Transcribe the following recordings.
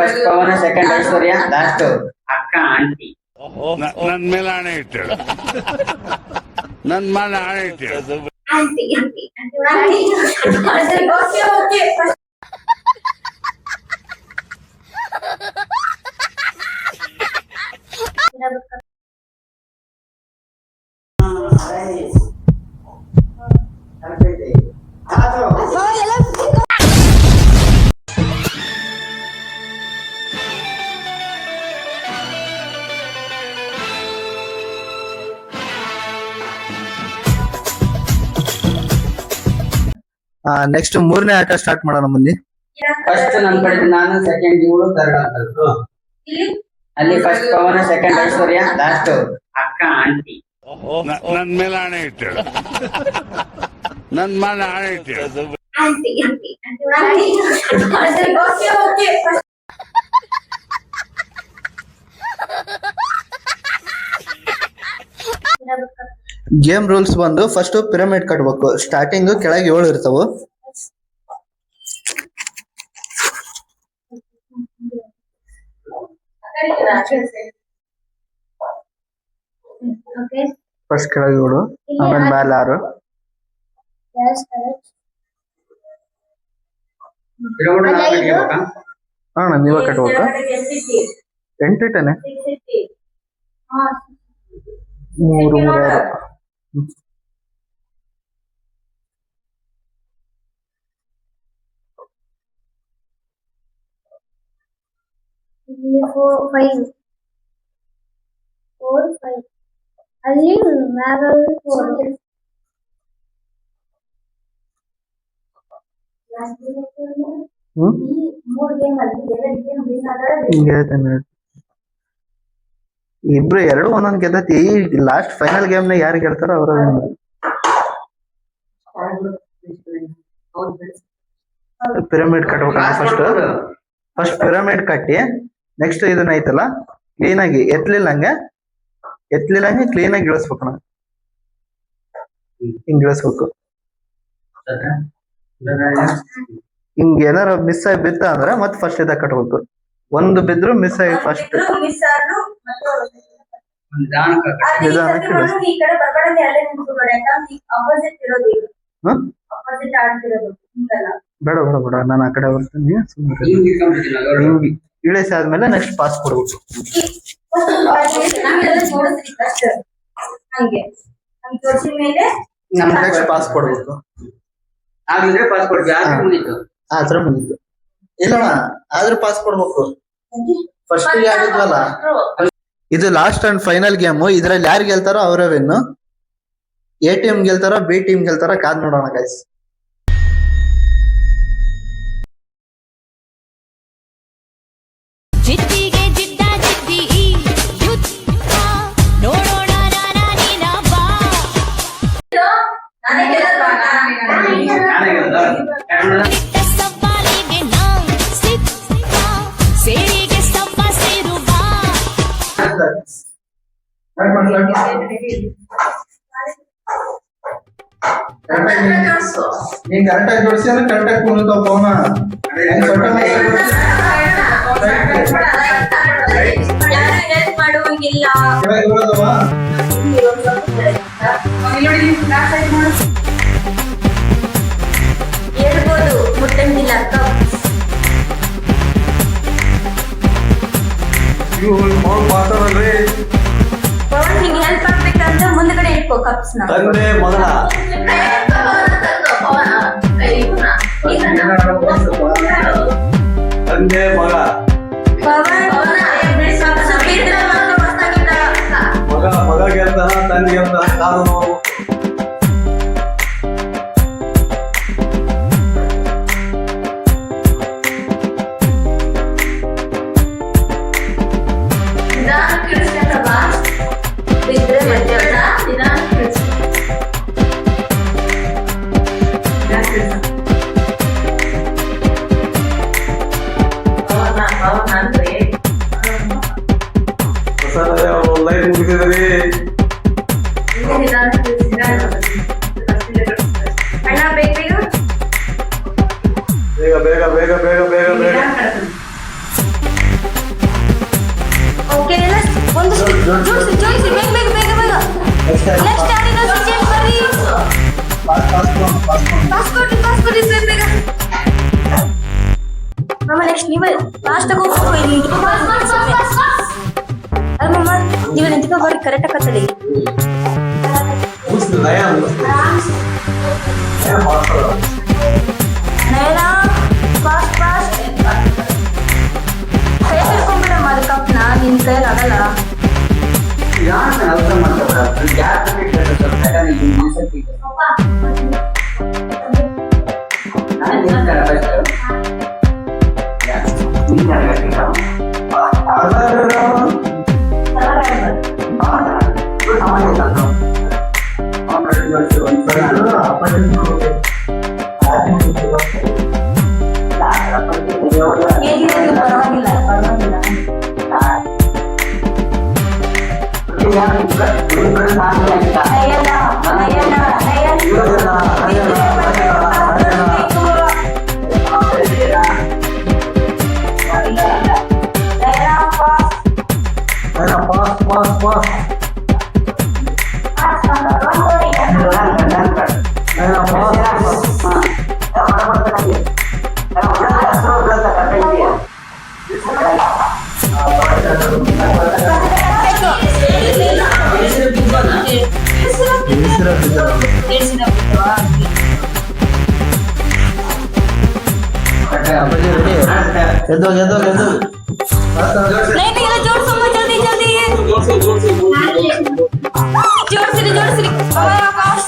First ಪವನ, second ಐಶ್ವರ್ಯ, last ಅಕ್ಕ aunty. ನನ್ ಮೇಲೆ ಆಣೆ ಇಟ್ಟಳು, ನನ್ ಮೇಲೆ ಆಣೆ ಇಟ್ಟಳು. ನೆಕ್ಸ್ಟ್ ಮೂರನೇ ಆಟ ಸ್ಟಾರ್ಟ್ ಮಾಡೋಣ ಬನ್ನಿ. ಫಸ್ಟ್ ನಮ್ ಕಡೆ ನಾನು, ಸೆಕೆಂಡ್ ಇವಳು, ಥರ್ಡ್ ಅಂಕಲ್. ಅಲ್ಲಿ ಫಸ್ಟ್ ಪವನ, ಸೆಕೆಂಡ್ ಐಶ್ವರ್ಯ, ಲಾಸ್ಟ್ ಅಕ್ಕ ಆಂಟಿ. ನನ್ ಮೇಲೆ ಆಣೆ ಇಟ್ಟಳು, ನನ್ ಮೇಲೆ ಆಣೆ ಇಟ್ಟಳು. ಗೇಮ್ ರೂಲ್ಸ್ ಬಂದು ಫಸ್ಟ್ ಪಿರಮಿಡ್ ಕಟ್ಬೇಕು. ಸ್ಟಾರ್ಟಿಂಗ್ ಕೆಳಗೆ 7 ಇರ್ತಾವ. ಫಸ್ಟ್ ಕೆಳಗೆ 7, ಆಮೇಲೆ ಮೇಲೆ 6. ಅಣ್ಣ ನೀವೇ ಕಟ್ಬೇಕ? 8 ಇಟ್ಟನೆ 3 3 6. ಅಲ್ಲಿ ಹಿಂಗೆ ಇಬ್ರು 2 ಒಂದೊಂದ್ ಗೆದ್ದತಿ. ಲಾಸ್ಟ್ ಫೈನಲ್ ಗೇಮ್ ನ ಯಾರು ಗೆಲ್ತಾರೋ ಅವ್ರ ಪಿರಮಿಡ್ ಕಟ್ಬೇಕಣ್ಣ. ಫಸ್ಟ್ ಪಿರಮಿಡ್ ಕಟ್ಟಿ ನೆಕ್ಸ್ಟ್ ಇದನ್ನ ಐತಲ್ಲ ಕ್ಲೀನ್ ಆಗಿ ಎತ್ತಲಿಲ್ಲಂಗೆ ಕ್ಲೀನ್ ಆಗಿ ಇಳಿಸ್ಬೇಕಣ್ಣ. ಹಿಂಗ್ ಇಳಿಸ್ಬೇಕು. ಹಿಂಗ್ ಏನಾರ ಮಿಸ್ ಆಗಿ ಬಿತ್ತ ಅಂದ್ರೆ ಮತ್ತೆ ಫಸ್ಟ್ ಇದಾಗ ಕಟ್ಬೇಕು. ಒಂದು ಬಿದ್ರು ಮಿಸ್ ಆಗಿ ಫಸ್ಟ್ ಬೇಡ ಬೇಡ ಬೇಡ, ನಾನು ಆ ಕಡೆ ಬರ್ತೀನಿ. ಸುಮ್ಮನೆ ಇಳಿಸಿ ಆದ್ಮೇಲೆ ನೆಕ್ಸ್ಟ್ ಪಾಸ್ ಕೊಡ್ಬೇಕು. ನೆಕ್ಸ್ಟ್ ಪಾಸ್ ಕೊಡ್ಬೇಕು. ಆತರ ಮುಗೀತು. ಇಲ್ಲಣ್ಣ ಆದ್ರೂ ಪಾಸ್ ಕೊಡ್ಬೇಕು. ಫಸ್ಟ್ ಆಗಿದ್ವಲ್ಲ, ಇದು ಲಾಸ್ಟ್ ಅಂಡ್ ಫೈನಲ್ ಗೇಮ್. ಇದ್ರಲ್ಲಿ ಯಾರು ಗೆಲ್ತಾರೋ ಅವರೇ ವಿನ್ನು. ಎ ಟೀಮ್ ಗೆಲ್ತಾರೋ ಬಿ ಟೀಮ್ ಗೆಲ್ತಾರೋ ಕಾದ್ ನೋಡೋಣ ಗೈಸ್. ನೀನ್ ಕರೆಕ್ಟಾಗಿ ಜೋಡಿಸಿ ಅಂದ್ರೆ ಕರೆಕ್ಟಾಗಿ ಕೂರುತ್ತಾವ ಪವನ. ಹೇಳ್ಬೋದು ಮುಟ್ಟಂಗಿಲ್ಲ. ಪವನ್ ಹಿಂಗೆ ಹೆಲ್ಪ್ ಆಗ್ಬೇಕಂದ್ರೆ ಮುಂದ್ಗಡೆ ಇಟ್ಕೋ ಕಪ್ಸ್ ನ. ತಂದೆ ಮಗಳ ತಂದೆ ಮಗ ಮಗ ಗೆಲ್ತಾನ ತಂದೆ ಗೆಲ್ತಾನ ಕಾದು ನೋವು. ಲೈಟ್ ಮುಗಿದಿದ್ರಿ. ಬೇಗ ಬೇಗ ಬೇಗ ಬೇಗ ಬೇಗ ಬೇಗ ಓಕೆ ಒಂದು ಜೋಡಿಸಿ ಬೇಗ ಬೇಗ ಬೇಗ ಬೇಗ ನೆಕ್ಸ್ಟ್ ಯಾರಿನ ಸೆಕೆಂಡ್ ಬರ್ರಿ ಪಾಸ್ ಕೊಡಿ ಬೇಗ ಬೇಗ ಮಾಮ ನೆಕ್ಸ್ಟ್ ನೀವೇ ಲಾಸ್ಟ್ ಹೋಗ್ಬೇಕು ಇಲ್ಲಿ ಅಲ್ಲ ಮಾಮ ನೀವೇ ನಿಂತ್ಕೊ ಬರ್ರಿ ಕರೆಕ್ಟ್ ಆಗತ್ತಲ್ಲಿ ನಯನ ಫಾಸ್ಟ್ ಫಾಸ್ಟ್ ಕೈ ಬಿಡ್ಕೊಂಡ್ಬಿಡಮ್ಮ ಅದು ಕಪ್ನ ನಿನ್ ಕೈಯಲ್ಲಿ ಆಗಲ್ಲ ಯಾರು ಅರ್ಥ ಮಾಡ್ತಾರೆ ಪರವಾಗಿಲ್ಲ ಎದ್ದು नहीं जोड़ जल्दी जल्दी जोड़सिरी मामा पास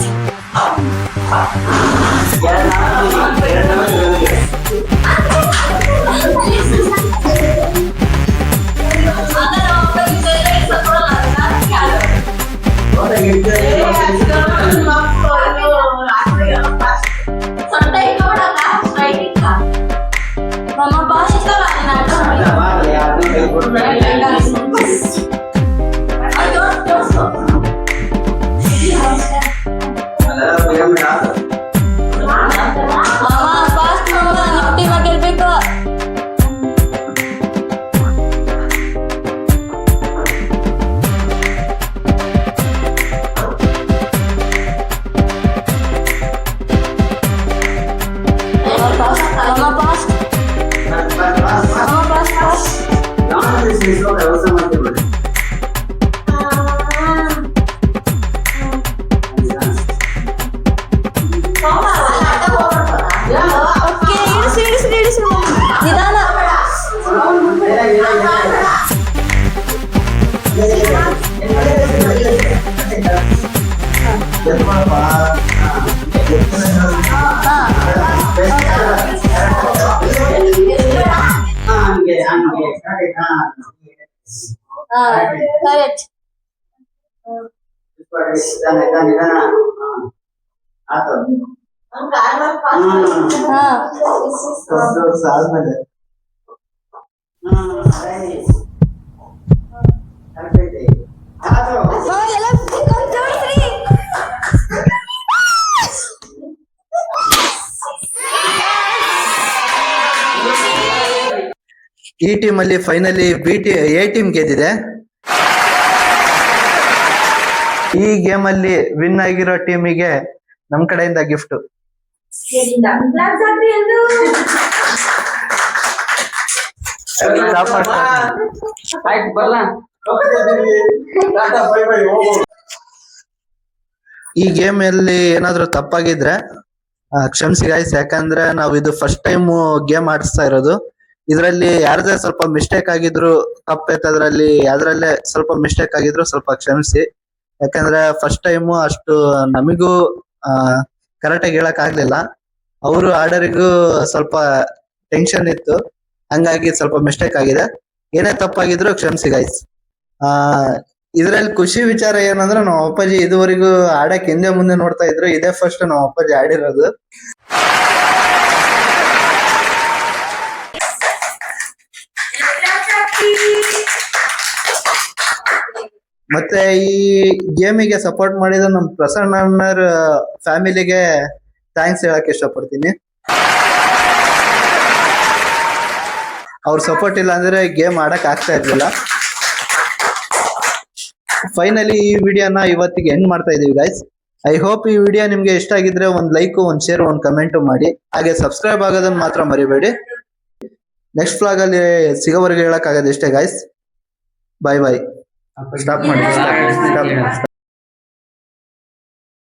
करेक्ट ಈ ಟೀಮ್ ಅಲ್ಲಿ ಫೈನಲಿ ಎ ಟೀಮ್ ಗೆದ್ದಿದೆ. ಈ ಗೇಮ್ ಅಲ್ಲಿ ವಿನ್ ಆಗಿರೋ ಟೀಮಿಗೆ ನಮ್ ಕಡೆಯಿಂದ ಗಿಫ್ಟ್. ಈ ಗೇಮ್ ಅಲ್ಲಿ ಏನಾದ್ರು ತಪ್ಪಾಗಿದ್ರೆ ಕ್ಷಮಿಸಿ ಗಾಯ್ಸ್, ಯಾಕಂದ್ರೆ ನಾವು ಇದು ಫಸ್ಟ್ ಟೈಮ್ ಗೇಮ್ ಆಡಿಸ್ತಾ ಇರೋದು. ಇದ್ರಲ್ಲಿ ಯಾರದೇ ಸ್ವಲ್ಪ ಮಿಸ್ಟೇಕ್ ಆಗಿದ್ರು ತಪ್ಪೈತದ್ರಲ್ಲಿ ಯಾವ್ದ್ರಲ್ಲೇ ಸ್ವಲ್ಪ ಮಿಸ್ಟೇಕ್ ಆಗಿದ್ರು ಸ್ವಲ್ಪ ಕ್ಷಮಿಸಿ. ಯಾಕಂದ್ರೆ ಫಸ್ಟ್ ಟೈಮು ಅಷ್ಟು ನಮಿಗೂ ಕರೆಕ್ಟ್ ಆಗಿ ಹೇಳಕ್ ಆಗ್ಲಿಲ್ಲ. ಅವರು ಆರ್ಡರಿಗೂ ಸ್ವಲ್ಪ ಟೆನ್ಷನ್ ಇತ್ತು, ಹಂಗಾಗಿ ಸ್ವಲ್ಪ ಮಿಸ್ಟೇಕ್ ಆಗಿದೆ. ಏನೇ ತಪ್ಪಾಗಿದ್ರು ಕ್ಷಮಿಸಿ ಗೈಸ್. ಇದ್ರಲ್ಲಿ ಖುಷಿ ವಿಚಾರ ಏನಂದ್ರೆ ನಮ್ಮ ಅಪ್ಪಾಜಿ ಇದುವರೆಗೂ ಆಡಕ್ ಹಿಂದೆ ಮುಂದೆ ನೋಡ್ತಾ ಇದ್ರು, ಇದೇ ಫಸ್ಟ್ ನಮ್ಮ ಅಪ್ಪಾಜಿ ಆಡಿರೋದು. ಮತ್ತೆ ಈ ಗೇಮಿಗೆ ಸಪೋರ್ಟ್ ಮಾಡಿದ ನಮ್ ಪ್ರಸನ್ನ ಅಣ್ಣರ್ ಫ್ಯಾಮಿಲಿಗೆ ಥ್ಯಾಂಕ್ಸ್ ಹೇಳಕ್ ಇಷ್ಟಪಡ್ತೀನಿ. ಅವ್ರ ಸಪೋರ್ಟ್ ಇಲ್ಲ ಅಂದ್ರೆ ಗೇಮ್ ಆಡಕ್ ಆಗ್ತಾ ಇರ್ಲಿಲ್ಲ. ಫೈನಲಿ ಈ ವಿಡಿಯೋನ ಇವತ್ತಿಗೆ ಎಂಡ್ ಮಾಡ್ತಾ ಇದೀವಿ ಗೈಸ್. ಐ ಹೋಪ್ ಈ ವಿಡಿಯೋ ನಿಮ್ಗೆ ಇಷ್ಟ ಆಗಿದ್ರೆ ಒಂದ್ ಲೈಕ್, ಒಂದ್ ಶೇರ್, ಒಂದ್ ಕಮೆಂಟ್ ಮಾಡಿ. ಹಾಗೆ ಸಬ್ಸ್ಕ್ರೈಬ್ ಆಗೋದನ್ನ ಮಾತ್ರ ಮರಿಬೇಡಿ. ನೆಕ್ಸ್ಟ್ ವ್ಲಾಗ್ ಅಲ್ಲಿ ಸಿಗೋವರೆಗೆ ಹೇಳಕ್ ಆಗೋದು ಇಷ್ಟೇ ಗೈಸ್. ಬಾಯ್ ಬಾಯ್. ಸ್ಟಾಪ್ ಮಾಡಿ.